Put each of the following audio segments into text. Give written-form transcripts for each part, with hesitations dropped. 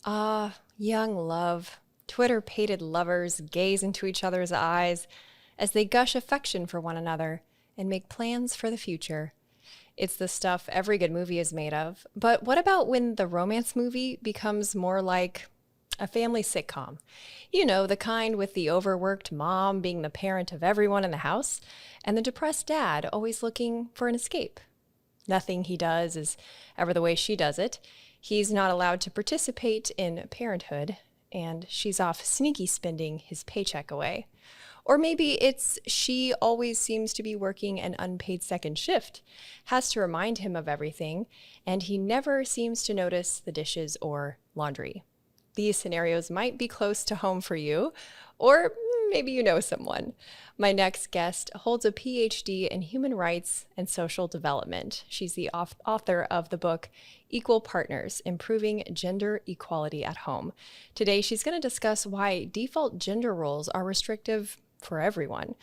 Ah, young love. Twitter-pated lovers gaze into each other's eyes as they gush affection for one another and make plans for the future. It's the stuff every good movie is made of. But what about when the romance movie becomes more like a family sitcom? You know, the kind with the overworked mom being the parent of everyone in the house and the depressed dad always looking for an escape. Nothing he does is ever the way she does it. He's not allowed to participate in parenthood, and she's off sneaky spending his paycheck away. Or maybe it's she always seems to be working an unpaid second shift, has to remind him of everything, and he never seems to notice the dishes or laundry. These scenarios might be close to home for you, or maybe you know someone. My next guest holds a PhD in human rights and social development. She's the author of the book Equal Partners: Improving Gender Equality at Home. Today, she's going to discuss why default gender roles are restrictive for everyone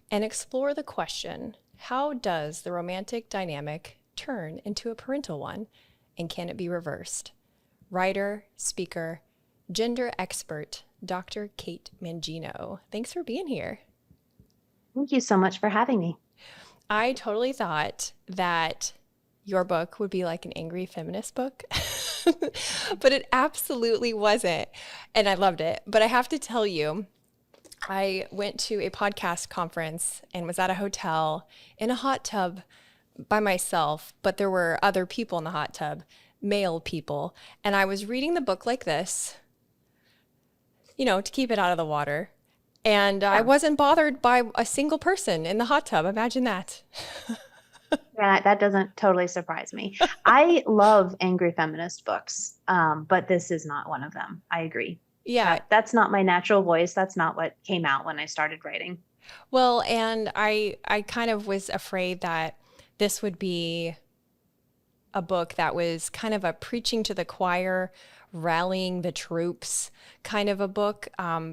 and explore the question, how does the romantic dynamic turn into a parental one, and can it be reversed? Writer, speaker, gender expert, Dr. Kate Mangino. Thanks for being here. Thank you so much for having me. I totally thought that your book would be like an angry feminist book, but it absolutely wasn't. And I loved it. But I have to tell you, I went to a podcast conference and was at a hotel in a hot tub by myself, but there were other people in the hot tub, male people. And I was reading the book like this, to keep it out of the water. And I Yeah. wasn't bothered by a single person in the hot tub. Imagine that. Yeah, that doesn't totally surprise me. I love angry feminist books, but this is not one of them. I agree. Yeah. That's not my natural voice. That's not what came out when I started writing. Well, and I kind of was afraid that this would be a book that was kind of a preaching to the choir, rallying the troops kind of a book,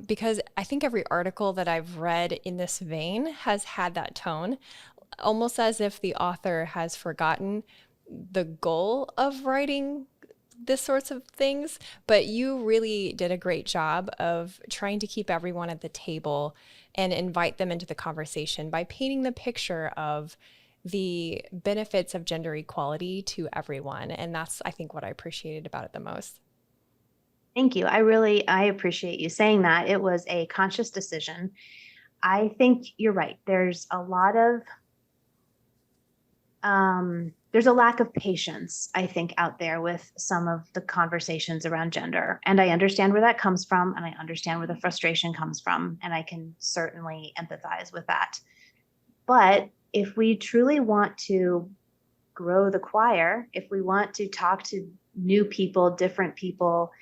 because I think every article that I've read in this vein has had that tone, almost as if the author has forgotten the goal of writing this sorts of things. But you really did a great job of trying to keep everyone at the table and invite them into the conversation by painting the picture of the benefits of gender equality to everyone. And that's, I think, what I appreciated about it the most. Thank you. I appreciate you saying that. It was a conscious decision. I think you're right. There's a lack of patience, I think, out there with some of the conversations around gender. And I understand where that comes from, and I understand where the frustration comes from, and I can certainly empathize with that. But if we truly want to grow the choir, if we want to talk to new people, different people,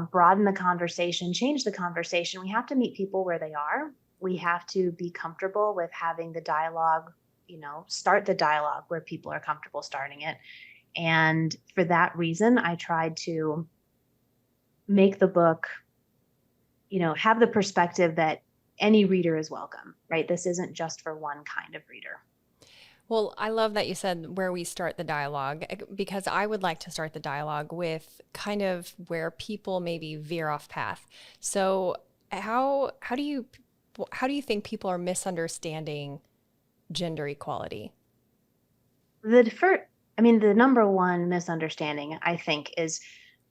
broaden the conversation, change the conversation, we have to meet people where they are. We have to be comfortable with having the dialogue, start the dialogue where people are comfortable starting it. And for that reason, I tried to make the book, have the perspective that any reader is welcome, right? This isn't just for one kind of reader. Well, I love that you said where we start the dialogue, because I would like to start the dialogue with kind of where people maybe veer off path. So how do you think people are misunderstanding gender equality? The first, the number one misunderstanding, I think, is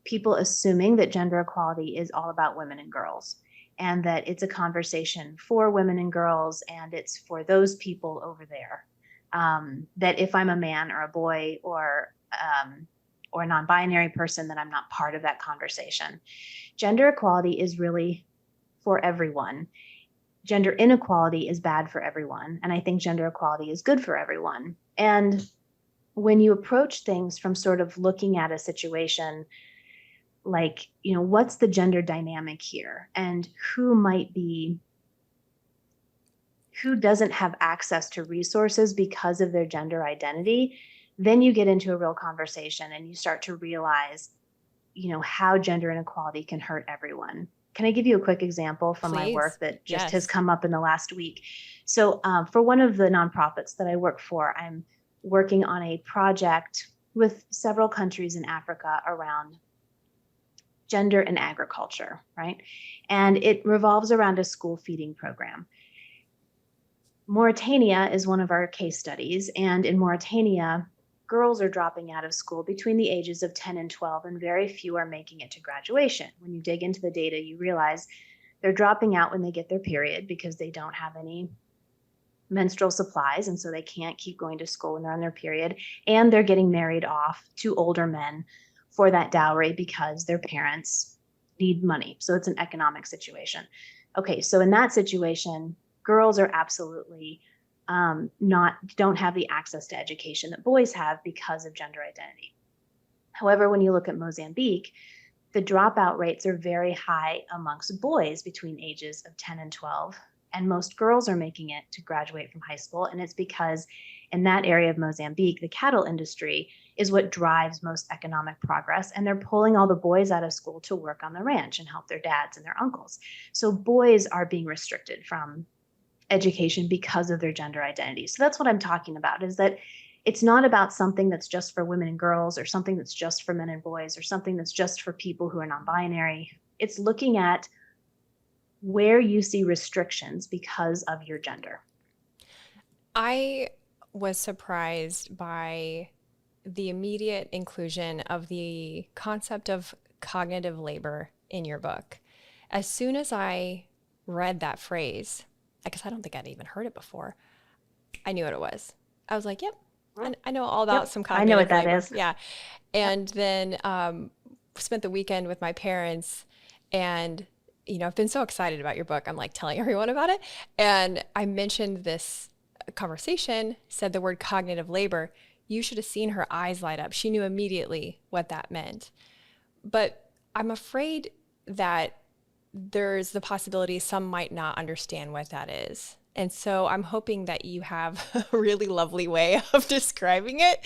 people assuming that gender equality is all about women and girls, and that it's a conversation for women and girls, and it's for those people over there. That if I'm a man or a boy or a non-binary person, then I'm not part of that conversation. Gender equality is really for everyone. Gender inequality is bad for everyone, and I think gender equality is good for everyone. And when you approach things from sort of looking at a situation like, what's the gender dynamic here, and who doesn't have access to resources because of their gender identity, then you get into a real conversation and you start to realize, how gender inequality can hurt everyone. Can I give you a quick example from my Please. work that just has Yes. come up in the last week? So for one of the nonprofits that I work for, I'm working on a project with several countries in Africa around gender in agriculture, right? And it revolves around a school feeding program. Mauritania is one of our case studies, and in Mauritania, girls are dropping out of school between the ages of 10 and 12, and very few are making it to graduation. When you dig into the data, you realize they're dropping out when they get their period because they don't have any menstrual supplies, and so they can't keep going to school when they're on their period, and they're getting married off to older men for that dowry because their parents need money. So it's an economic situation. Okay, so in that situation, girls are absolutely don't have the access to education that boys have because of gender identity. However, when you look at Mozambique, the dropout rates are very high amongst boys between ages of 10 and 12, and most girls are making it to graduate from high school. And it's because in that area of Mozambique, the cattle industry is what drives most economic progress, and they're pulling all the boys out of school to work on the ranch and help their dads and their uncles. So boys are being restricted from education because of their gender identity. So that's what I'm talking about, is that it's not about something that's just for women and girls, or something that's just for men and boys, or something that's just for people who are non-binary. It's looking at where you see restrictions because of your gender. I was surprised by the immediate inclusion of the concept of cognitive labor in your book. As soon as I read that phrase, because I don't think I'd even heard it before, I knew what it was. I was like, yep, I know all about Yep, some I know what cognitive that labor. is. Yeah. Yep. And then spent the weekend with my parents, and I've been so excited about your book. I'm like telling everyone about it. And I mentioned this conversation, said the word cognitive labor. You should have seen her eyes light up. She knew immediately what that meant. But I'm afraid that there's the possibility some might not understand what that is. And so I'm hoping that you have a really lovely way of describing it,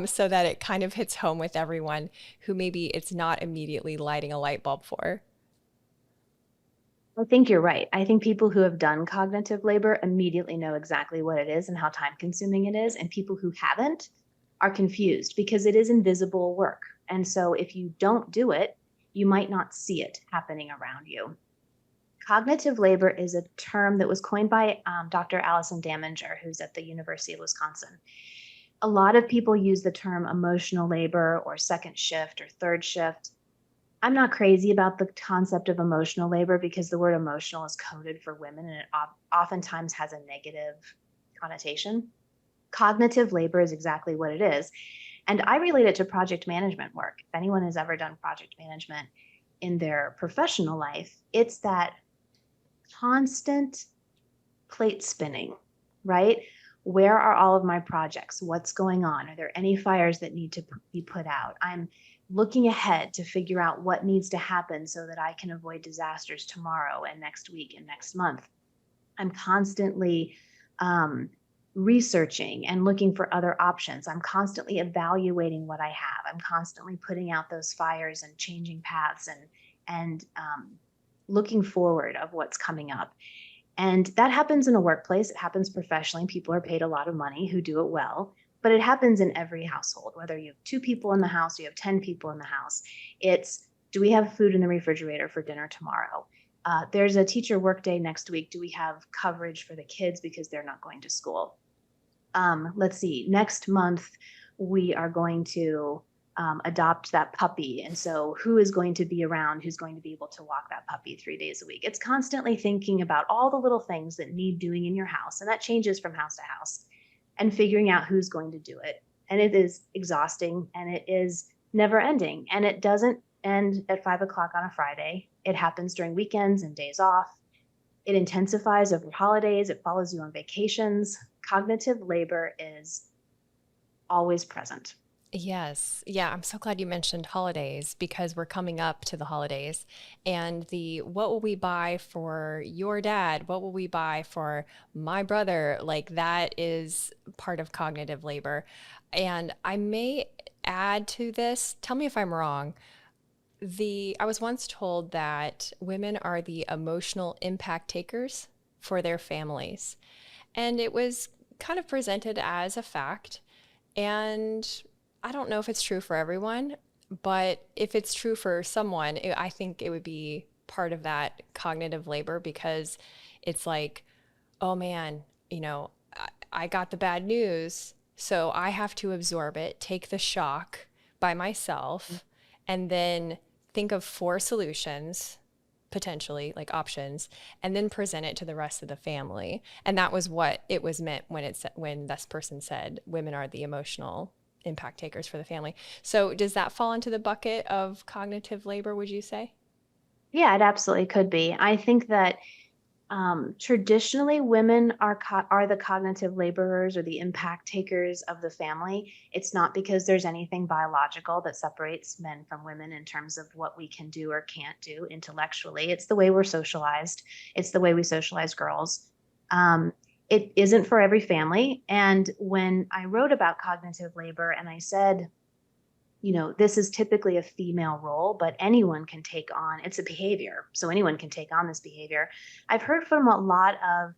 so that it kind of hits home with everyone who maybe it's not immediately lighting a light bulb for. I think you're right. I think people who have done cognitive labor immediately know exactly what it is and how time consuming it is. And people who haven't are confused because it is invisible work. And so if you don't do it, you might not see it happening around you. Cognitive labor is a term that was coined by Dr. Allison Daminger, who's at the University of Wisconsin. A lot of people use the term emotional labor or second shift or third shift. I'm not crazy about the concept of emotional labor because the word emotional is coded for women, and it oftentimes has a negative connotation. Cognitive labor is exactly what it is. And I relate it to project management work. If anyone has ever done project management in their professional life, it's that constant plate spinning, right? Where are all of my projects? What's going on? Are there any fires that need to be put out? I'm looking ahead to figure out what needs to happen so that I can avoid disasters tomorrow and next week and next month. I'm constantly researching and looking for other options. I'm constantly evaluating what I have. I'm constantly putting out those fires and changing paths and looking forward of what's coming up. And that happens in a workplace. It happens professionally. People are paid a lot of money who do it well, but it happens in every household, whether you have 2 people in the house, you have 10 people in the house. It's, do we have food in the refrigerator for dinner tomorrow? There's a teacher workday next week. Do we have coverage for the kids because they're not going to school? Let's see, next month we are going to adopt that puppy. And so who is going to be around, who's going to be able to walk that puppy 3 days a week? It's constantly thinking about all the little things that need doing in your house. And that changes from house to house, and figuring out who's going to do it. And it is exhausting, and it is never ending. And it doesn't end at 5 o'clock on a Friday. It happens during weekends and days off. It intensifies over holidays. It follows you on vacations. Cognitive labor is always present. Yes. Yeah, I'm so glad you mentioned holidays, because we're coming up to the holidays, and the what will we buy for your dad? What will we buy for my brother? Like, that is part of cognitive labor. And I may add to this, tell me if I'm wrong. I was once told that women are the emotional impact takers for their families. And it was kind of presented as a fact. And I don't know if it's true for everyone, But if it's true for someone, I think it would be part of that cognitive labor because it's like, oh man, I got the bad news, so I have to absorb it, take the shock by myself, and then think of four solutions, potentially like options, and then present it to the rest of the family. And that was what it was meant when this person said women are the emotional impact takers for the family. So does that fall into the bucket of cognitive labor, would you say? Yeah, it absolutely could be. I think that traditionally women are the cognitive laborers or the impact takers of the family. It's not because there's anything biological that separates men from women in terms of what we can do or can't do intellectually. It's the way we're socialized. It's the way we socialize girls. Um, it isn't for every family. And when I wrote about cognitive labor and I said, this is typically a female role, but anyone can take on, it's a behavior. So anyone can take on this behavior. I've heard from a lot of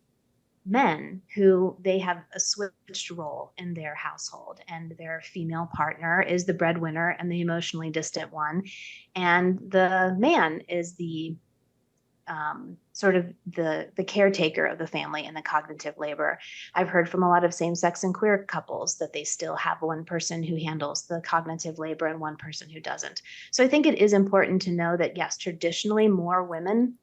men who they have a switched role in their household, and their female partner is the breadwinner and the emotionally distant one. And the man is the sort of the caretaker of the family and the cognitive labor. I've heard from a lot of same-sex and queer couples that they still have one person who handles the cognitive labor and one person who doesn't. So I think it is important to know that, yes, traditionally more women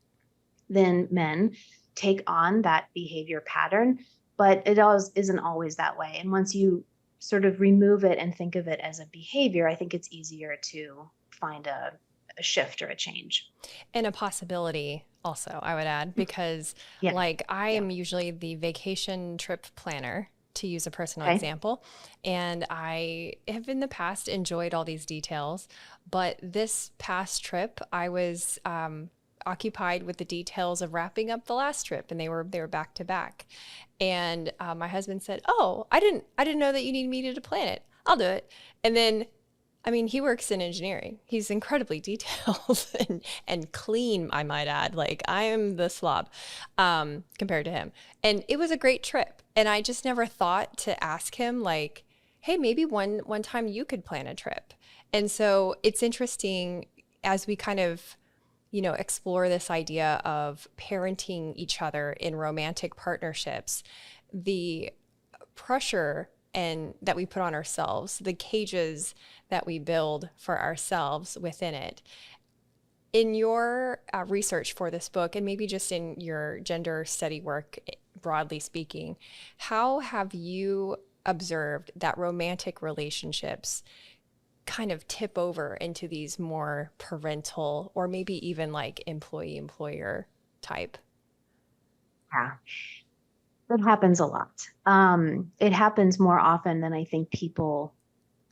than men take on that behavior pattern, but it isn't always that way. And once you sort of remove it and think of it as a behavior, I think it's easier to find a shift or a change. And a possibility also, I would add, because Yeah. like I Yeah. am usually the vacation trip planner, to use a personal Okay. example. And I have in the past enjoyed all these details, but this past trip, I was occupied with the details of wrapping up the last trip, and they were back to back. And my husband said, "Oh, I didn't know that you needed me to plan it. I'll do it." And then I mean, he works in engineering. He's incredibly detailed and clean, I might add. Like, I am the slob compared to him. And it was a great trip. And I just never thought to ask him, like, hey, maybe one time you could plan a trip. And so it's interesting as we kind of, explore this idea of parenting each other in romantic partnerships, the pressure and that we put on ourselves, the cages that we build for ourselves within it. In your research for this book, and maybe just in your gender study work, broadly speaking, how have you observed that romantic relationships kind of tip over into these more parental or maybe even like employee employer type? Yeah. That happens a lot. It happens more often than I think people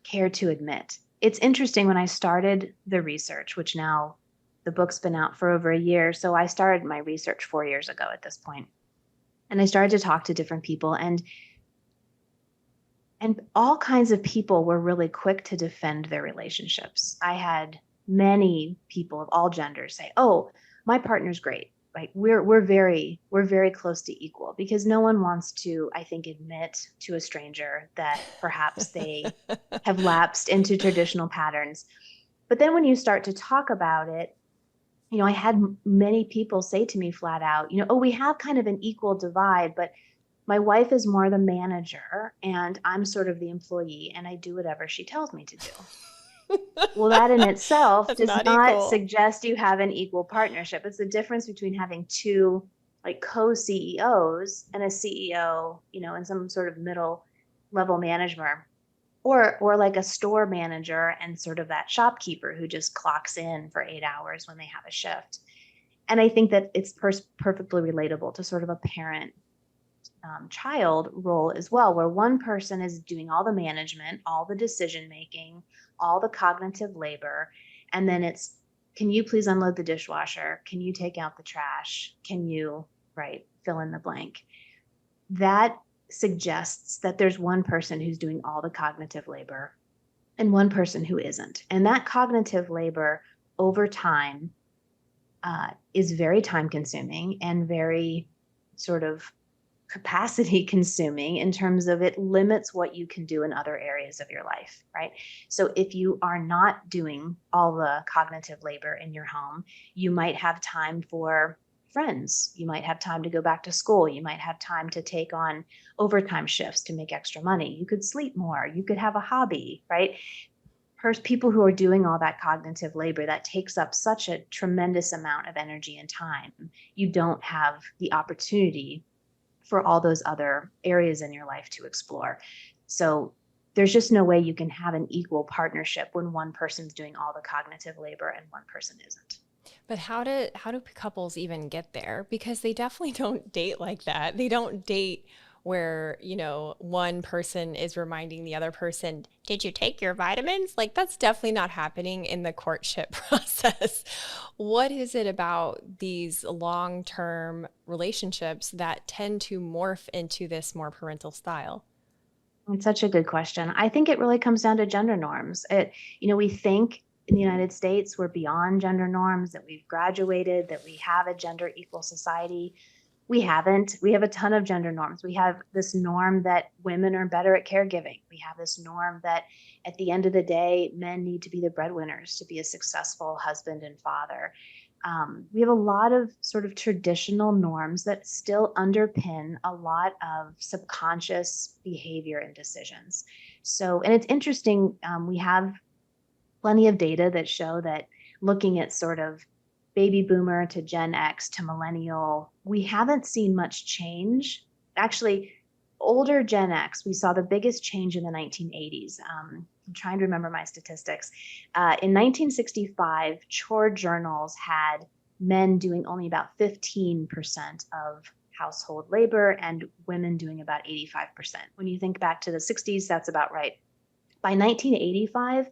care to admit. It's interesting when I started the research, which now the book's been out for over a year. So I started my research 4 years ago at this point. And I started to talk to different people, and all kinds of people were really quick to defend their relationships. I had many people of all genders say, "Oh, my partner's great. Like we're very close to equal," because no one wants to, I think, admit to a stranger that perhaps they have lapsed into traditional patterns. But then when you start to talk about it, I had many people say to me flat out, "Oh, we have kind of an equal divide, but my wife is more the manager and I'm sort of the employee and I do whatever she tells me to do." Well, that in itself That's does not not equal. suggest you have an equal partnership. It's the difference between having two like co-CEOs and a CEO, and some sort of middle level manager, or like a store manager and sort of that shopkeeper who just clocks in for 8 hours when they have a shift. And I think that it's perfectly relatable to sort of a parent child role as well, where one person is doing all the management, all the decision making, all the cognitive labor. And then it's, can you please unload the dishwasher? Can you take out the trash? Can you, right, fill in the blank? That suggests that there's one person who's doing all the cognitive labor and one person who isn't. And that cognitive labor over time is very time consuming and very sort of capacity consuming in terms of it limits what you can do in other areas of your life, right? So if you are not doing all the cognitive labor in your home, you might have time for friends. You might have time to go back to school. You might have time to take on overtime shifts to make extra money. You could sleep more. You could have a hobby, right? People who are doing all that cognitive labor that takes up such a tremendous amount of energy and time, you don't have the opportunity for all those other areas in your life to explore. So there's just no way you can have an equal partnership when one person's doing all the cognitive labor and one person isn't. But how do couples even get there? Because they definitely don't date like that. They don't date where, one person is reminding the other person, "Did you take your vitamins?" Like that's definitely not happening in the courtship process. What is it about these long-term relationships that tend to morph into this more parental style? It's such a good question. I think it really comes down to gender norms. We think in the United States we're beyond gender norms, that we've graduated, that we have a gender equal society. We haven't. We have a ton of gender norms. We have this norm that women are better at caregiving. We have this norm that at the end of the day, men need to be the breadwinners to be a successful husband and father. We have a lot of sort of traditional norms that still underpin a lot of subconscious behavior and decisions. So, and it's interesting, we have plenty of data that show that looking at sort of baby boomer to Gen X to millennial, we haven't seen much change. Actually, older Gen X, we saw the biggest change in the 1980s. I'm trying to remember my statistics. In 1965, chore journals had men doing only about 15% of household labor and women doing about 85%. When you think back to the 60s, that's about right. By 1985,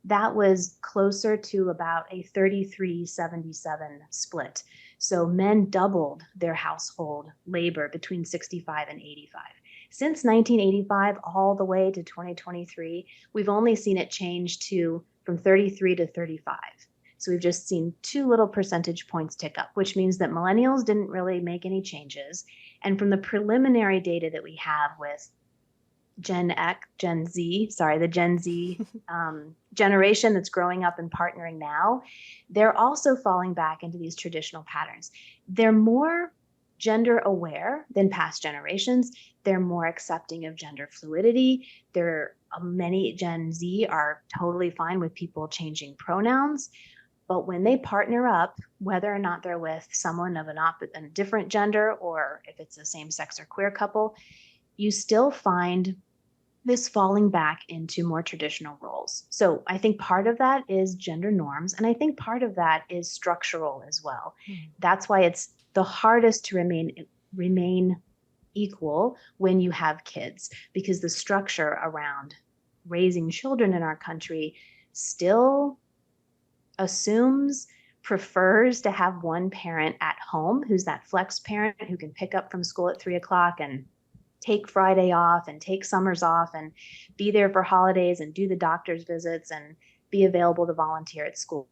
that was closer to about a 33-77 split. So men doubled their household labor between 65 and 85. Since 1985 all the way to 2023, we've only seen it change from 33 to 35. So we've just seen 2 little percentage points tick up, which means that millennials didn't really make any changes. And from the preliminary data that we have with the Gen Z generation that's growing up and partnering now, they're also falling back into these traditional patterns. They're more gender aware than past generations. They're more accepting of gender fluidity. Many Gen Z are totally fine with people changing pronouns. But when they partner up, whether or not they're with someone of a different gender or if it's a same sex or queer couple, you still find this falling back into more traditional roles. So I think part of that is gender norms, and I think part of that is structural as well. That's why it's the hardest to remain equal when you have kids, because the structure around raising children in our country still prefers to have one parent at home who's that flex parent who can pick up from school at 3:00 and take Friday off and take summers off and be there for holidays and do the doctor's visits and be available to volunteer at school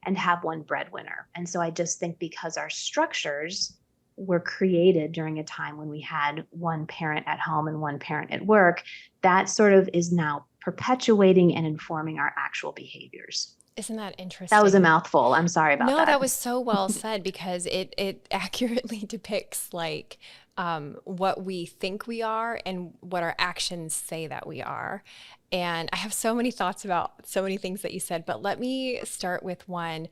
and have one breadwinner. And so I just think because our structures were created during a time when we had one parent at home and one parent at work, that sort of is now perpetuating and informing our actual behaviors. Isn't that interesting? That was a mouthful. I'm sorry about No, that. that was so well said because it accurately depicts like what we think we are and what our actions say that we are. And I have so many thoughts about so many things that you said, but let me start with one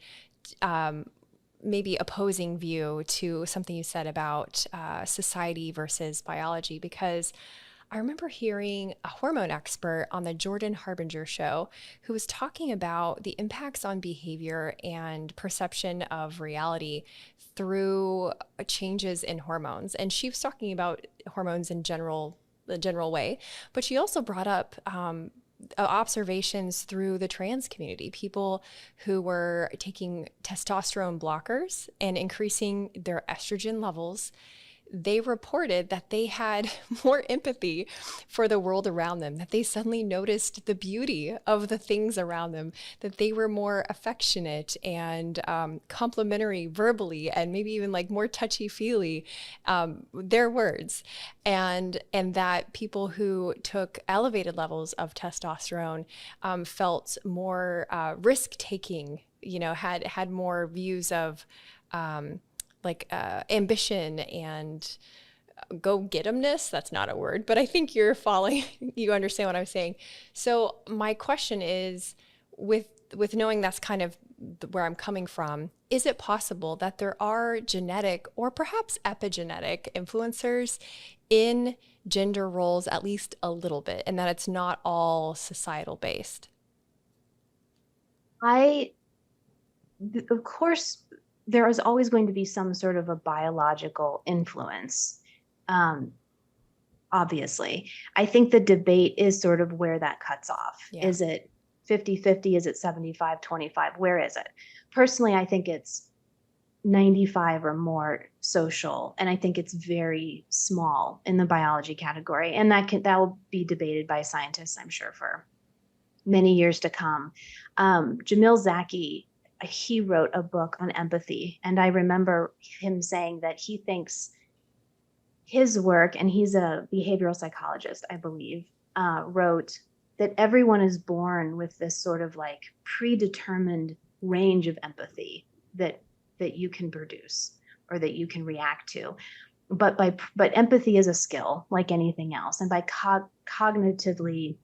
maybe opposing view to something you said about society versus biology, because I remember hearing a hormone expert on the Jordan Harbinger show who was talking about the impacts on behavior and perception of reality through changes in hormones. And she was talking about hormones in the general way, but she also brought up observations through the trans community, people who were taking testosterone blockers and increasing their estrogen levels. they reported that they had more empathy for the world around them, that they suddenly noticed the beauty of the things around them, that they were more affectionate and complimentary verbally, and maybe even like more touchy-feely, their words. And that people who took elevated levels of testosterone felt more risk-taking, had more views of ambition and go get 'emness. That's not a word, but I think you're following, you understand what I'm saying. So my question is, with knowing that's kind of where I'm coming from, is it possible that there are genetic or perhaps epigenetic influencers in gender roles, at least a little bit, and that it's not all societal based? I, of course, there is always going to be some sort of a biological influence. Um, Obviously, I think the debate is sort of where that cuts off. Yeah. Is it 50-50? Is it 75-25? Where is it? Personally, I think it's 95 or more social, and I think it's very small in the biology category. And that will be debated by scientists, I'm sure, for many years to come. Jamil Zaki, he wrote a book on empathy, and I remember him saying that he thinks his work, and he's a behavioral psychologist, I believe, wrote that everyone is born with this sort of like predetermined range of empathy that you can produce or that you can react to. But empathy is a skill like anything else, and by cognitively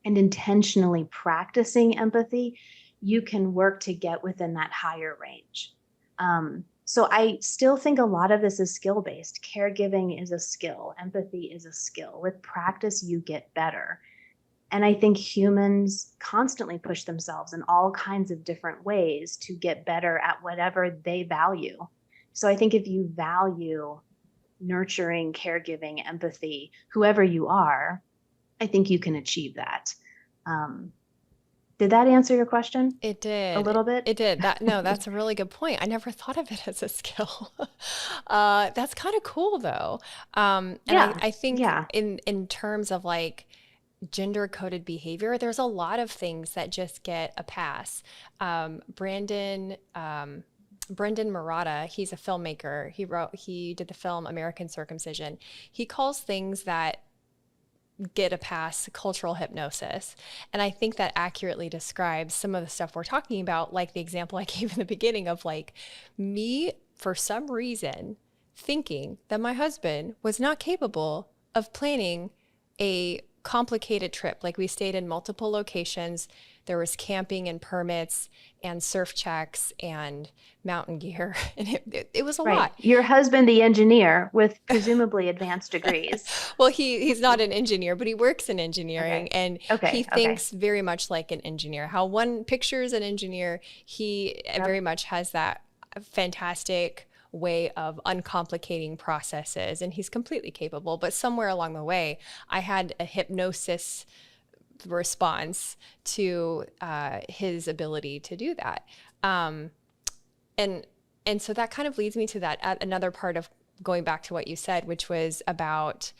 and intentionally practicing empathy, you can work to get within that higher range. So I still think a lot of this is skill based. Caregiving is a skill. Empathy is a skill. With practice, you get better. And I think humans constantly push themselves in all kinds of different ways to get better at whatever they value. So I think if you value nurturing, caregiving, empathy, whoever you are, I think you can achieve that. Did that answer your question It a did. little bit? It did. No, that's a really good point. I never thought of it as a skill. That's kind of cool though. And Yeah, I think yeah. in terms of like gender coded behavior, there's a lot of things that just get a pass. Brendan Murata, he's a filmmaker. He did the film American Circumcision. He calls things that get a pass cultural hypnosis. And I think that accurately describes some of the stuff we're talking about, like the example I gave in the beginning of like me, for some reason, thinking that my husband was not capable of planning a complicated trip. Like we stayed in multiple locations. There was camping and permits and surf checks and mountain gear. And it was a Right. lot. Your husband, the engineer with presumably advanced degrees. Well, he's not an engineer, but he works in engineering, Okay. and he Okay. Okay. thinks very much like an engineer. How one pictures an engineer, he Yep. very much has that fantastic way of uncomplicating processes, and he's completely capable. But somewhere along the way, I had a hypnosis response to his ability to do that. And and so that kind of leads me to that another part of going back to what you said, which was about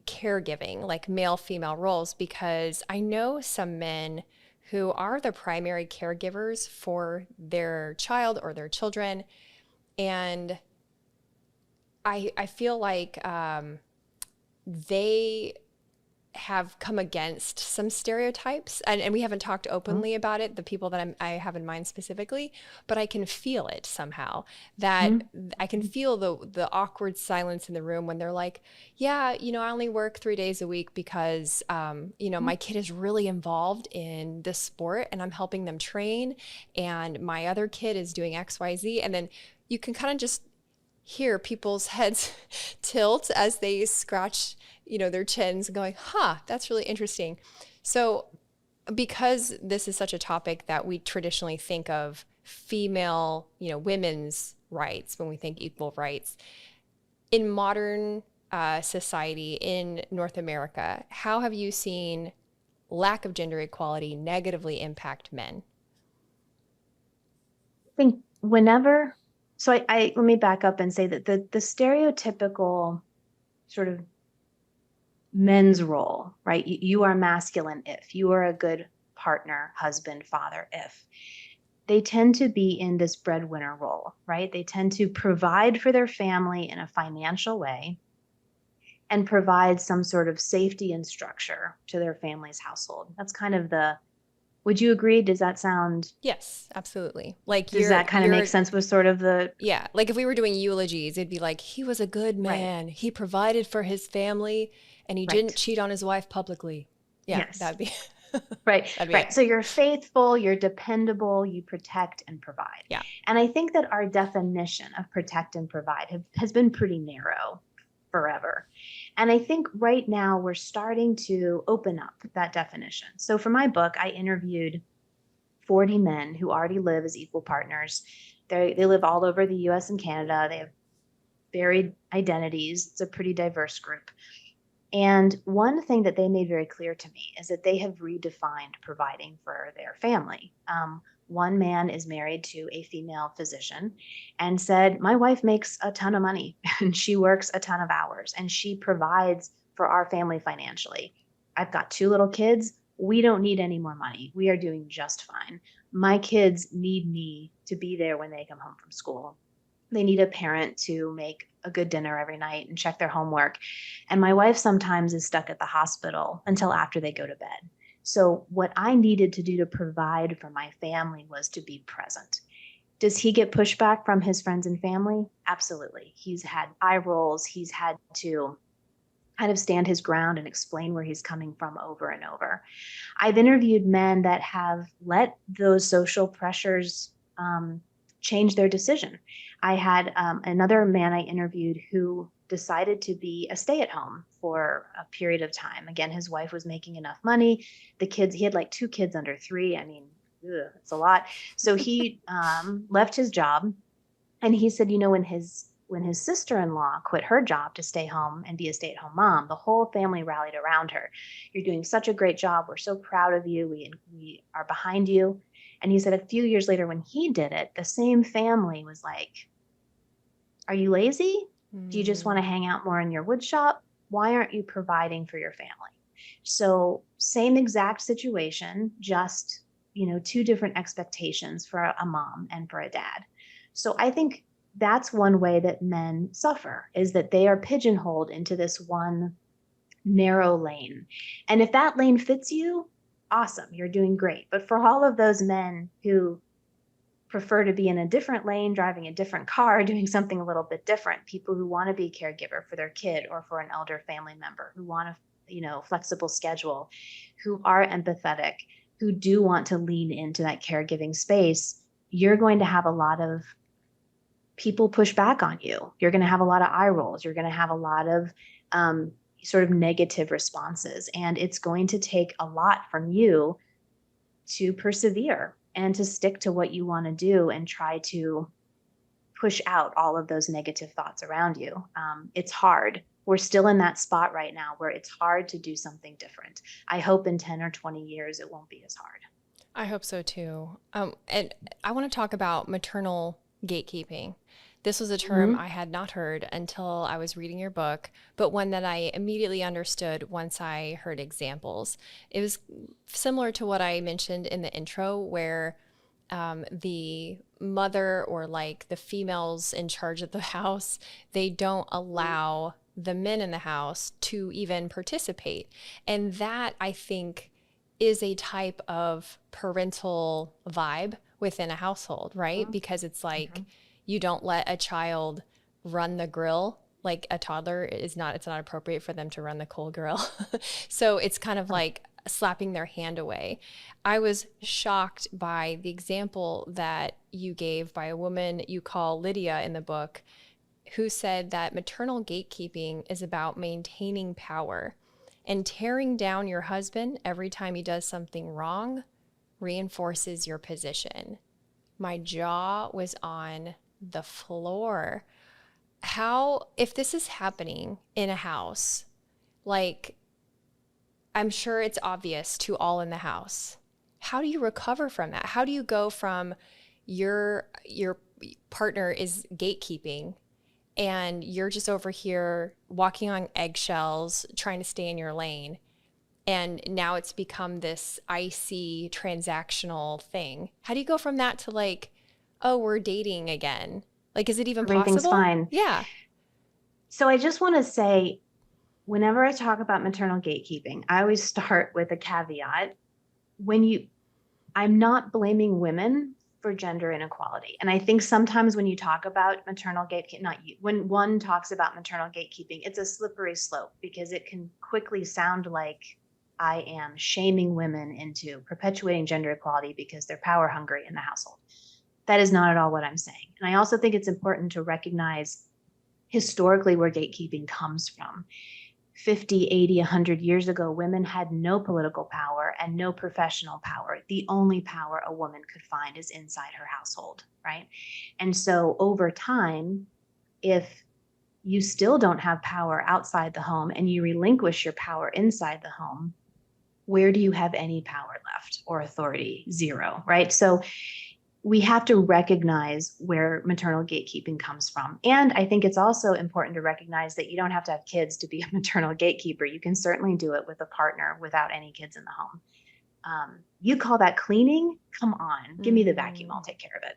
caregiving, like male female roles, because I know some men who are the primary caregivers for their child or their children, and I feel like they have come against some stereotypes, and we haven't talked Mhm. openly about it, the people that I have in mind specifically, but I can feel it somehow, that Mhm. I can feel the awkward silence in the room when they're like, yeah, I only work 3 days a week because Mhm. my kid is really involved in this sport and I'm helping them train, and my other kid is doing XYZ. And then you can kind of just hear people's heads tilt as they scratch, their chins, going, huh, that's really interesting. So, because this is such a topic that we traditionally think of female, women's rights when we think equal rights, in modern society in North America, how have you seen lack of gender equality negatively impact men? I think whenever So I let me back up and say that the stereotypical sort of men's role, right? You are masculine if you are a good partner, husband, father, if they tend to be in this breadwinner role, right? They tend to provide for their family in a financial way and provide some sort of safety and structure to their family's household. That's kind of would you agree? Does that sound, Yes, absolutely. Like does that kind of make sense with sort of the, yeah, like if we were doing eulogies, it'd be like, he was a good right, man. He provided for his family and he didn't right. cheat on his wife publicly. Yeah, Yes. that'd be Right, that'd be right. it. So you're faithful, you're dependable, you protect and provide. Yeah. And I think that our definition of protect and provide has been pretty narrow forever. And I think right now we're starting to open up that definition. So for my book, I interviewed 40 men who already live as equal partners. They live all over the US and Canada. They have varied identities. It's a pretty diverse group. And one thing that they made very clear to me is that they have redefined providing for their family. One man is married to a female physician and said, my wife makes a ton of money and she works a ton of hours and she provides for our family financially. I've got 2 little kids. We don't need any more money. We are doing just fine. My kids need me to be there when they come home from school. They need a parent to make a good dinner every night and check their homework. And my wife sometimes is stuck at the hospital until after they go to bed. So, what I needed to do to provide for my family was to be present. Does he get pushback from his friends and family? Absolutely. He's had eye rolls. He's had to kind of stand his ground and explain where he's coming from over and over. I've interviewed men that have let those social pressures change their decision. I had another man I interviewed who decided to be a stay at home for a period of time. Again, his wife was making enough money. The kids, he had like 2 kids under 3. I mean, it's a lot. So he left his job and he said, you know, when his sister-in-law quit her job to stay home and be a stay-at-home mom, the whole family rallied around her. You're doing such a great job. We're so proud of you. We are behind you. And he said a few years later when he did it, the same family was like, are you lazy? Do you just want to hang out more in your wood shop? Why aren't you providing for your family? So same exact situation, just, you know, 2 different expectations for a mom and for a dad. So I think that's one way that men suffer, is that they are pigeonholed into this one narrow lane. And if that lane fits you, awesome, you're doing great. But for all of those men who prefer to be in a different lane, driving a different car, doing something a little bit different, people who want to be a caregiver for their kid or for an elder family member, who want a, you know, flexible schedule, who are empathetic, who do want to lean into that caregiving space, you're going to have a lot of people push back on you. You're going to have a lot of eye rolls. You're going to have a lot of sort of negative responses. And it's going to take a lot from you to persevere and to stick to what you want to do and try to push out all of those negative thoughts around you. It's hard. We're still in that spot right now where it's hard to do something different. I hope in 10 or 20 years it won't be as hard. I hope so too. And I want to talk about maternal gatekeeping. This was a term Mm-hmm. I had not heard until I was reading your book, but one that I immediately understood once I heard examples. It was similar to what I mentioned in the intro, where the mother or like the females in charge of the house, they don't allow the men in the house to even participate. And that, I think, is a type of parental vibe within a household, right? Because it's like Mm-hmm. you don't let a child run the grill. Like a toddler is not, it's not appropriate for them to run the coal grill. So it's kind of Right. like slapping their hand away. I was shocked by the example that you gave by a woman you call Lydia in the book, who said that maternal gatekeeping is about maintaining power, and tearing down your husband every time he does something wrong reinforces your position. My jaw was on the floor. How, if this is happening in a house, like, I'm sure it's obvious to all in the house. How do you recover from that? How do you go from your partner is gatekeeping and you're just over here walking on eggshells trying to stay in your lane. And now it's become this icy transactional thing. How do you go from that to like, oh, we're dating again? Like, is it even Everything's possible? fine. Yeah. So I just want to say, whenever I talk about maternal gatekeeping, I always start with a caveat. I'm not blaming women for gender inequality. And I think sometimes when you talk about maternal gatekeeping, not you, when one talks about maternal gatekeeping, it's a slippery slope because it can quickly sound like I am shaming women into perpetuating gender equality because they're power hungry in the household. That is not at all what I'm saying. And I also think it's important to recognize historically where gatekeeping comes from. 50, 80, 100 years ago, women had no political power and no professional power. The only power a woman could find is inside her household, right? And so over time, if you still don't have power outside the home and you relinquish your power inside the home, where do you have any power left or authority? Zero, right? So we have to recognize where maternal gatekeeping comes from. And I think it's also important to recognize that you don't have to have kids to be a maternal gatekeeper. You can certainly do it with a partner without any kids in the home. You call that cleaning? Come on, give me the vacuum. I'll take care of it.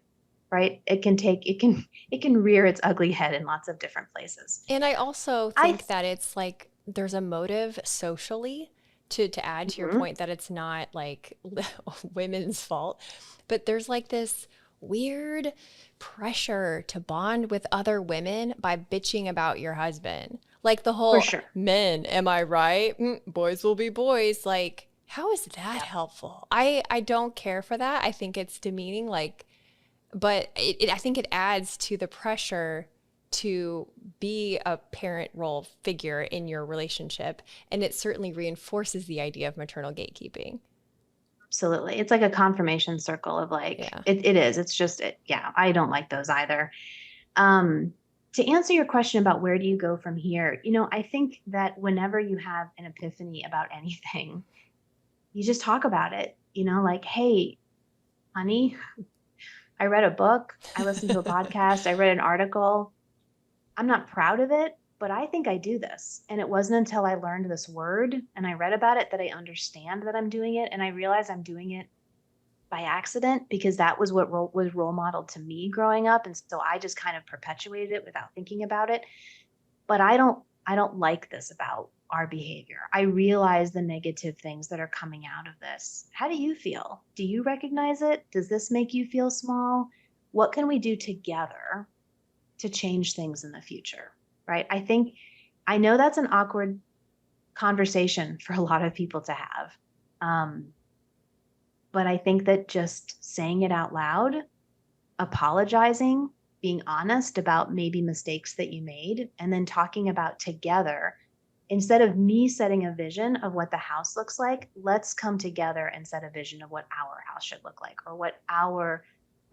Right? It can rear its ugly head in lots of different places. And I also think that it's like there's a motive socially to add to your point that it's not like women's fault, but there's like this weird pressure to bond with other women by bitching about your husband. Like the whole men, am I right? Boys will be boys. Like, how is that helpful? I don't care for that. I think it's demeaning. Like, but I think it adds to the pressure to be a parent role figure in your relationship. And it certainly reinforces the idea of maternal gatekeeping. Absolutely. It's like a confirmation circle of like, it is. It's just, I don't like those either. To answer your question about where do you go from here, I think that whenever you have an epiphany about anything, you just talk about it, like, hey, honey, I read a book, I listened to a podcast, I read an article. I'm not proud of it, but I think I do this. And it wasn't until I learned this word and I read about it that I understand that I'm doing it. And I realize I'm doing it by accident because that was what was role modeled to me growing up. And so I just kind of perpetuated it without thinking about it. But I don't like this about our behavior. I realize the negative things that are coming out of this. How do you feel? Do you recognize it? Does this make you feel small? What can we do together to change things in the future, right? I know that's an awkward conversation for a lot of people to have. But I think that just saying it out loud, apologizing, being honest about maybe mistakes that you made, and then talking about together, instead of me setting a vision of what the house looks like, let's come together and set a vision of what our house should look like, or what our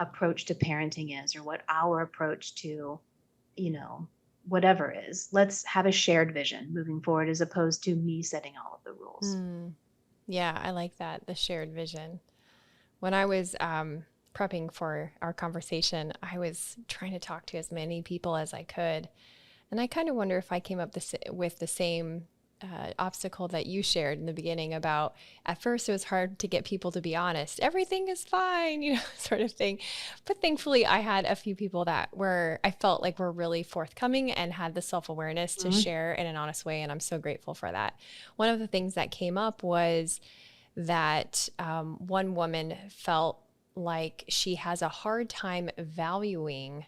approach to parenting is, or what our approach to, whatever is. Let's have a shared vision moving forward as opposed to me setting all of the rules. Yeah, I like that, the shared vision. When I was prepping for our conversation, I was trying to talk to as many people as I could. And I kind of wonder if I came up with the same obstacle that you shared in the beginning about at first it was hard to get people to be honest. Everything is fine, sort of thing. But thankfully I had a few people that I felt like were really forthcoming and had the self-awareness to share in an honest way. And I'm so grateful for that. One of the things that came up was that one woman felt like she has a hard time valuing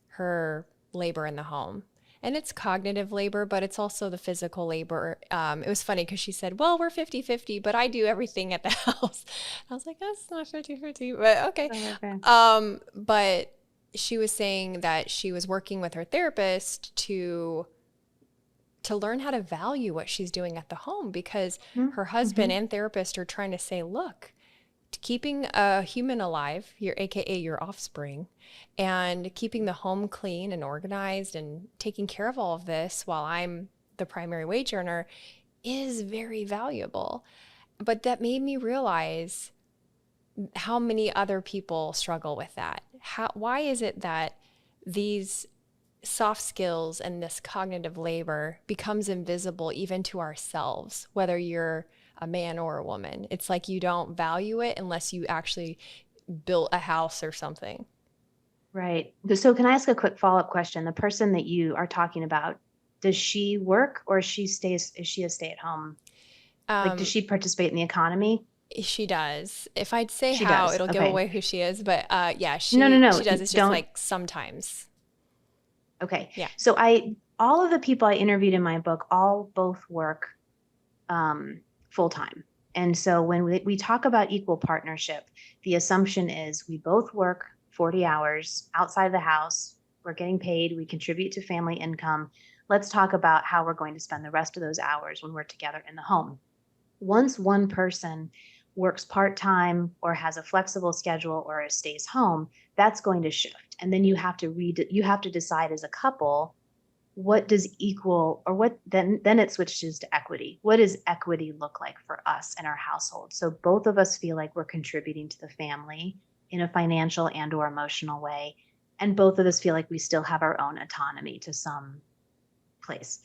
her labor in the home. And it's cognitive labor, but it's also the physical labor. It was funny because she said, well, we're 50-50, but I do everything at the house. I was like, that's not 50-50, but okay. But she was saying that she was working with her therapist to learn how to value what she's doing at the home because her husband and therapist are trying to say, look, keeping a human alive, AKA your offspring, and keeping the home clean and organized and taking care of all of this while I'm the primary wage earner is very valuable. But that made me realize how many other people struggle with that? Why is it that these soft skills and this cognitive labor becomes invisible even to ourselves, whether you're a man or a woman? It's like you don't value it unless you actually built a house or something. Right. So can I ask a quick follow-up question? The person that you are talking about, does she work or is she a stay-at-home? Like, does Um, she participate in the economy? she does. If I'd say She how, does. it'll give Okay. away who she is. But yeah, No, no, she no. does. It's just Don't. like sometimes. Okay. Yeah. So all of the people I interviewed in my book all both work full time. And so when we talk about equal partnership, the assumption is we both work 40 hours outside of the house. We're getting paid. We contribute to family income. Let's talk about how we're going to spend the rest of those hours when we're together in the home. Once one person works part-time or has a flexible schedule or stays home, that's going to shift. And then you have to decide as a couple, what does equal or what then it switches to equity. What does equity look like for us and our household? So both of us feel like we're contributing to the family in a financial and or emotional way. And both of us feel like we still have our own autonomy to some place.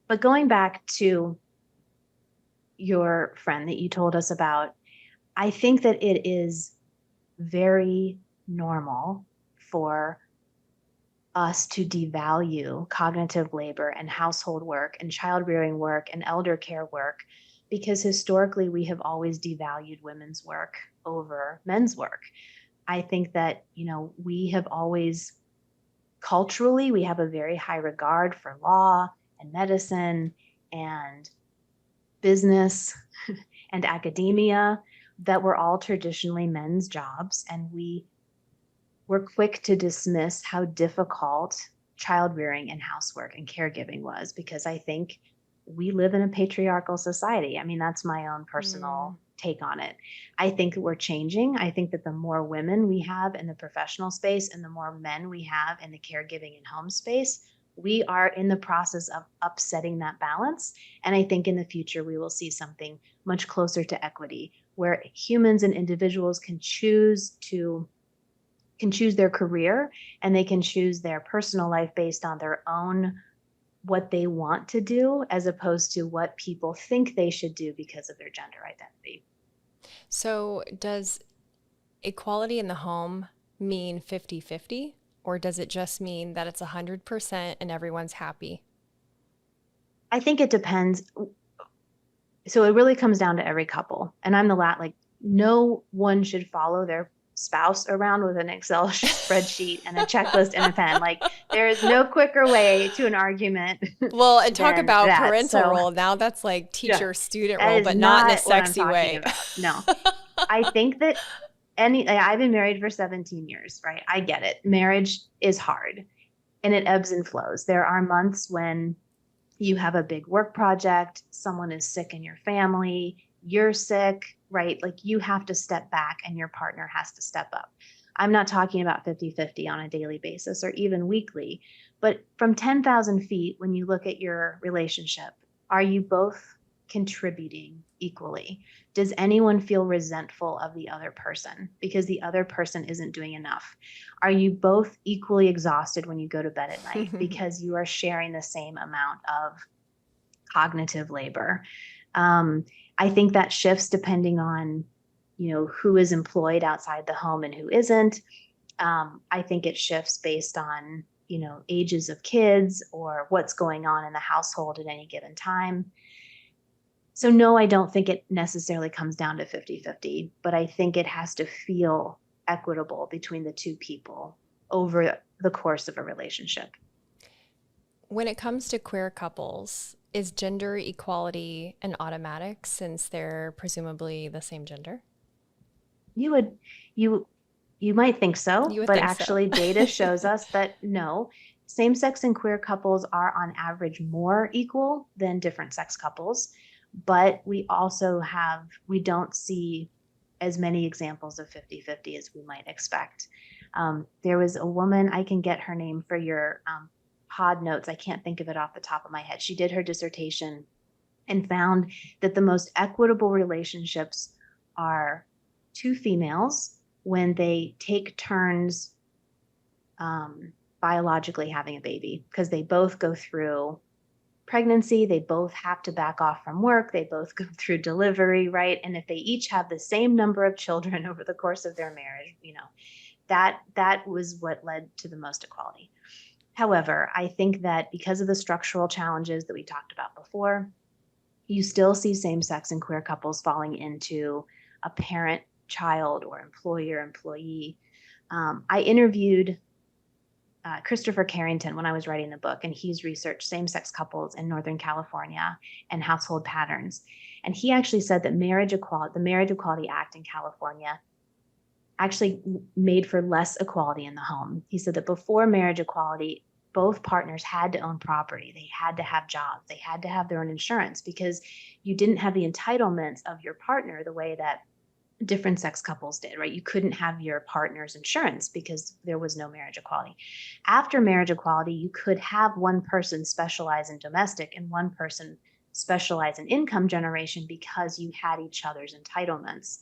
But going back to your friend that you told us about, I think that it is very normal for us to devalue cognitive labor and household work and child rearing work and elder care work because historically we have always devalued women's work over men's work. I think that, we have always culturally, we have a very high regard for law and medicine and business and academia that were all traditionally men's jobs. And we're quick to dismiss how difficult child rearing and housework and caregiving was, because I think we live in a patriarchal society. I mean, that's my own personal take on it. I think we're changing. I think that the more women we have in the professional space and the more men we have in the caregiving and home space, we are in the process of upsetting that balance. And I think in the future, we will see something much closer to equity, where humans and individuals can choose their career and they can choose their personal life based on their own what they want to do, as opposed to what people think they should do because of their gender identity. So does equality in the home mean 50-50, or does it just mean that it's 100% and everyone's happy? I think it depends. So it really comes down to every couple. And I'm like, no one should follow their spouse around with an Excel spreadsheet and a checklist and a pen. Like, there is no quicker way to an argument Well, and talk than about that. parental So role. Now that's like yeah, teacher student that role, is but not in a not what I'm sexy talking way. about. No, I think that I've been married for 17 years, right? I get it. Marriage is hard and it ebbs and flows. There are months when you have a big work project, someone is sick in your family, you're sick, right? Like, you have to step back and your partner has to step up. I'm not talking about 50-50 on a daily basis or even weekly, but from 10,000 feet, when you look at your relationship, are you both contributing equally? Does anyone feel resentful of the other person because the other person isn't doing enough? Are you both equally exhausted when you go to bed at night because you are sharing the same amount of cognitive labor? I think that shifts depending on, who is employed outside the home and who isn't. I think it shifts based on, ages of kids or what's going on in the household at any given time. So no, I don't think it necessarily comes down to 50-50, but I think it has to feel equitable between the two people over the course of a relationship. When it comes to queer couples, is gender equality an automatic since they're presumably the same gender? You would you you might think so, You would but think so. actually data shows us that no, same-sex and queer couples are on average more equal than different sex couples, but we don't see as many examples of 50-50 as we might expect. There was a woman, I can get her name for your pod notes. I can't think of it off the top of my head. She did her dissertation and found that the most equitable relationships are two females when they take turns biologically having a baby, because they both go through pregnancy, they both have to back off from work, they both go through delivery, right? And if they each have the same number of children over the course of their marriage, that was what led to the most equality. However, I think that because of the structural challenges that we talked about before, you still see same-sex and queer couples falling into a parent-child or employer-employee. I interviewed Christopher Carrington when I was writing the book, and he's researched same-sex couples in Northern California and household patterns. And he actually said that the Marriage Equality Act in California actually made for less equality in the home. He said that before marriage equality, both partners had to own property. They had to have jobs. They had to have their own insurance, because you didn't have the entitlements of your partner the way that different sex couples did, right? You couldn't have your partner's insurance because there was no marriage equality. After marriage equality, you could have one person specialize in domestic and one person specialize in income generation because you had each other's entitlements.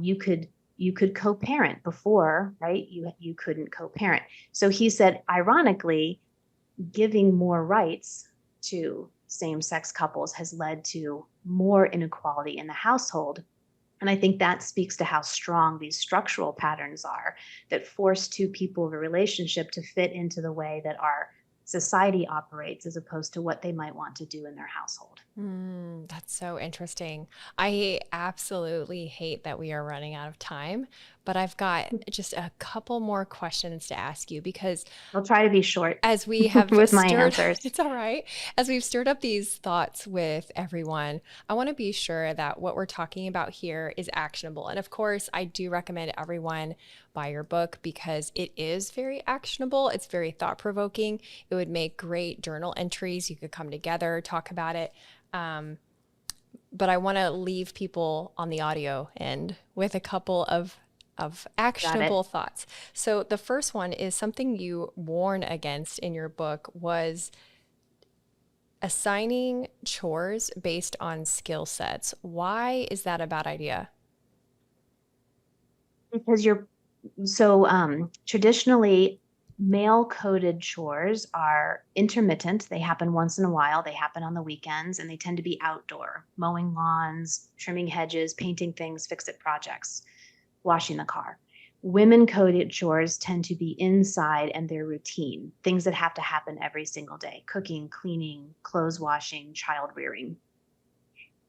You could co-parent before, right? You couldn't co-parent. So he said, ironically, giving more rights to same-sex couples has led to more inequality in the household. And I think that speaks to how strong these structural patterns are that force two people of a relationship to fit into the way that our society operates, as opposed to what they might want to do in their household. That's so interesting. I absolutely hate that we are running out of time, but I've got just a couple more questions to ask you because I'll try to be short as we have with my stirred, answers. it's all right. As we've stirred up these thoughts with everyone, I want to be sure that what we're talking about here is actionable. And of course, I do recommend everyone buy your book because it is very actionable. It's very thought provoking. It would make great journal entries. You could come together, talk about it. But I want to leave people on the audio end with a couple of actionable thoughts. So the first one is something you warn against in your book was assigning chores based on skill sets. Why is that a bad idea? Because traditionally male coded chores are intermittent. They happen once in a while. They happen on the weekends, and they tend to be outdoor: mowing lawns, trimming hedges, painting things, fix-it projects, washing the car. Women coded chores tend to be inside, and they're routine, things that have to happen every single day: cooking, cleaning, clothes washing, child rearing.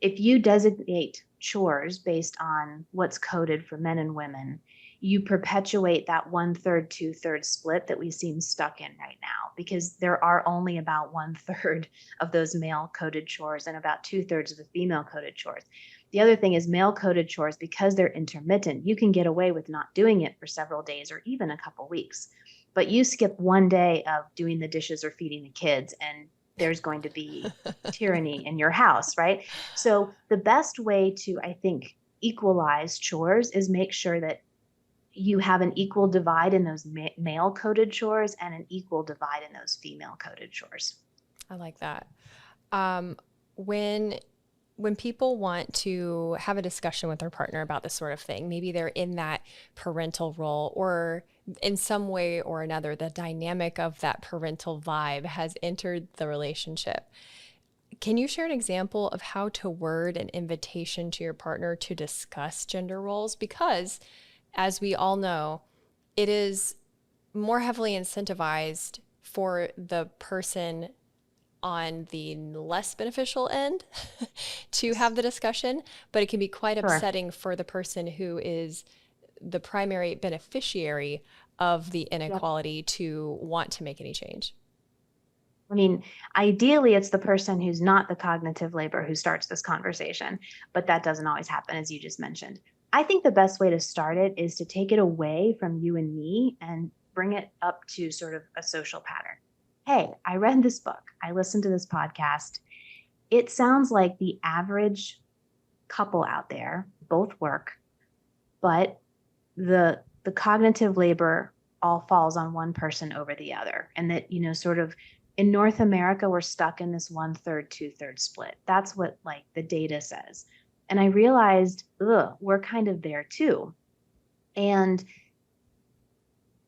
If you designate chores based on what's coded for men and women, you perpetuate that 1/3, 2/3 split that we seem stuck in right now, because there are only about 1/3 of those male coded chores and about 2/3 of the female coded chores. The other thing is, male coded chores, because they're intermittent, you can get away with not doing it for several days or even a couple weeks. But you skip one day of doing the dishes or feeding the kids, and there's going to be tyranny in your house, right? So the best way to, I think, equalize chores is make sure that you have an equal divide in those male coded chores and an equal divide in those female coded chores. I like that. When people want to have a discussion with their partner about this sort of thing, maybe they're in that parental role, or in some way or another, the dynamic of that parental vibe has entered the relationship. Can you share an example of how to word an invitation to your partner to discuss gender roles? Because, as we all know, it is more heavily incentivized for the person on the less beneficial end to have the discussion, but it can be quite upsetting for the person who is the primary beneficiary of the inequality to want to make any change. I mean, ideally, it's the person who's not the cognitive labor who starts this conversation, but that doesn't always happen, as you just mentioned. I think the best way to start it is to take it away from you and me and bring it up to sort of a social pattern. Hey, I read this book. I listened to this podcast. It sounds like the average couple out there both work, but the cognitive labor all falls on one person over the other. And that, sort of in North America, we're stuck in this 1/3, 2/3 split. That's what like the data says. And I realized, we're kind of there too. And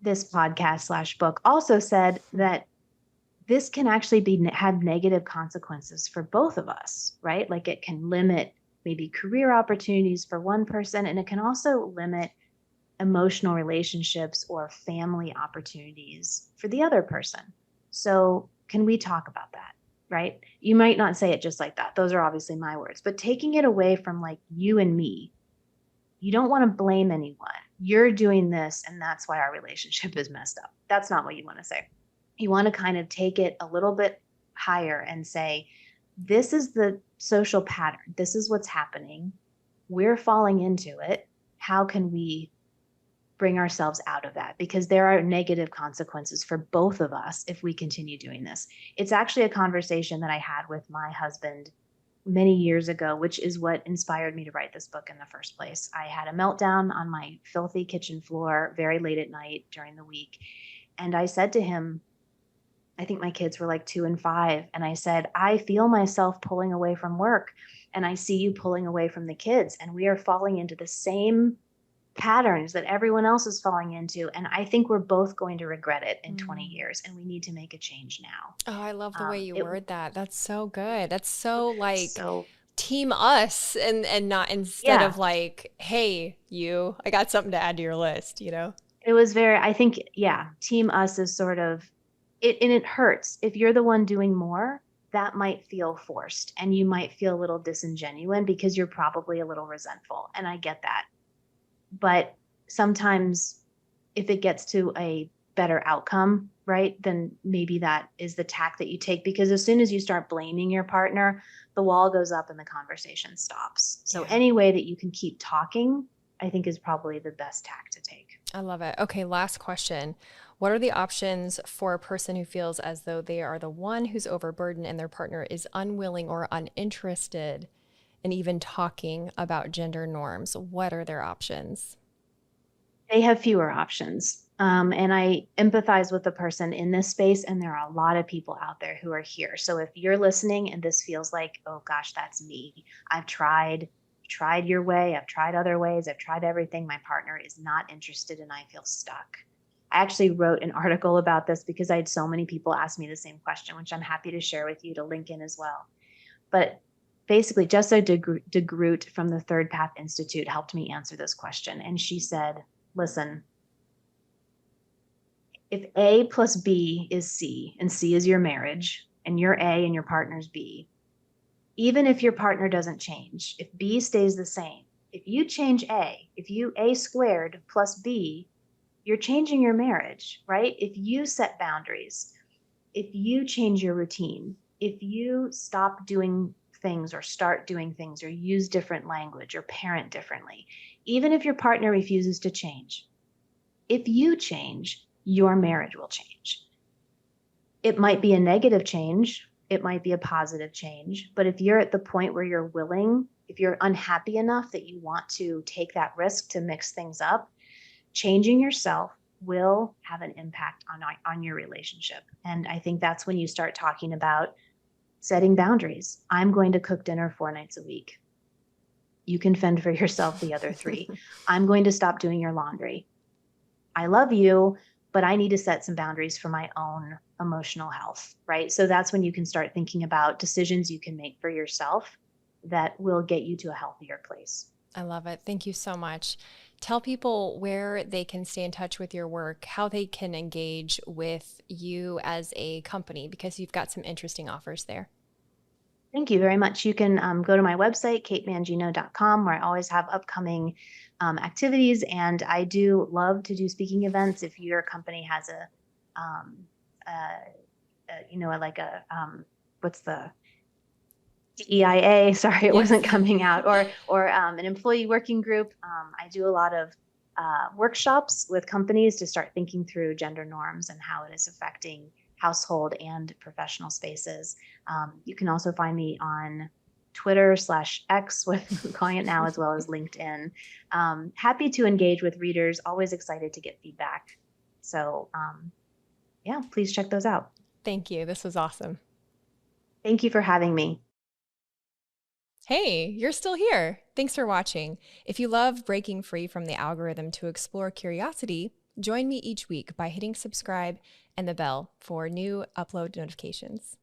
this podcast slash book also said that this can actually have negative consequences for both of us, right? Like it can limit maybe career opportunities for one person, and it can also limit emotional relationships or family opportunities for the other person. So can we talk about that? Right? You might not say it just like that. Those are obviously my words, but taking it away from like you and me, you don't want to blame anyone. You're doing this, and that's why our relationship is messed up. That's not what you want to say. You want to kind of take it a little bit higher and say, this is the social pattern. This is what's happening. We're falling into it. How can we bring ourselves out of that? Because there are negative consequences for both of us if we continue doing this. It's actually a conversation that I had with my husband many years ago, which is what inspired me to write this book in the first place. I had a meltdown on my filthy kitchen floor very late at night during the week. And I said to him, I think my kids were like 2 and 5. And I said, I feel myself pulling away from work, and I see you pulling away from the kids. And we are falling into the same patterns that everyone else is falling into. And I think we're both going to regret it in 20 years, and we need to make a change now. Oh, I love the way you It word that. That's so good. That's so like so team us and not instead yeah, of like, hey, you, I got something to add to your list, you know? it was very, I think, yeah, team us is sort of it, and it hurts. If you're the one doing more, that might feel forced, and you might feel a little disingenuous because you're probably a little resentful. And I get that. But sometimes if it gets to a better outcome, right, then maybe that is the tack that you take, because as soon as you start blaming your partner, the wall goes up and the conversation stops. So Yeah. any way that you can keep talking, I think, is probably the best tack to take. I love it. Okay, last question. What are the options for a person who feels as though they are the one who's overburdened and their partner is unwilling or uninterested in even talking about gender norms? What are their options? They have fewer options. And I empathize with the person in this space, and there are a lot of people out there who are here. So if you're listening and this feels like, oh gosh, that's me, tried your way, I've tried other ways, I've tried everything, my partner is not interested, and I feel stuck. I actually wrote an article about this because I had so many people ask me the same question, which I'm happy to share with you to link in as well. But basically, Jessa DeGroot from the Third Path Institute helped me answer this question. And she said, listen, if A plus B is C, and C is your marriage, and you're A and your partner's B, even if your partner doesn't change, if B stays the same, if you change A, if you A squared plus B, you're changing your marriage, right? If you set boundaries, if you change your routine, if you stop doing things or start doing things or use different language or parent differently, even if your partner refuses to change, if you change, your marriage will change. It might be a negative change, it might be a positive change, but if you're at the point where you're willing, if you're unhappy enough that you want to take that risk to mix things up, changing yourself will have an impact on your relationship. And I think that's when you start talking about setting boundaries. I'm going to cook dinner 4 nights a week. You can fend for yourself the other 3. I'm going to stop doing your laundry. I love you, but I need to set some boundaries for my own emotional health, right? So that's when you can start thinking about decisions you can make for yourself that will get you to a healthier place. I love it. Thank you so much. Tell people where they can stay in touch with your work, how they can engage with you as a company, because you've got some interesting offers there. Thank you very much. You can go to my website, katemangino.com, where I always have upcoming activities. And I do love to do speaking events. If your company has um, what's the EIA? Sorry, it Yes. wasn't coming out. Or an employee working group. I do a lot of workshops with companies to start thinking through gender norms and how it is affecting household and professional spaces. You can also find me on Twitter/X, what I'm calling it now, as well as LinkedIn. Happy to engage with readers, always excited to get feedback. So yeah, please check those out. Thank you. This was awesome. Thank you for having me. Hey, you're still here. Thanks for watching. If you love breaking free from the algorithm to explore curiosity, join me each week by hitting subscribe and the bell for new upload notifications.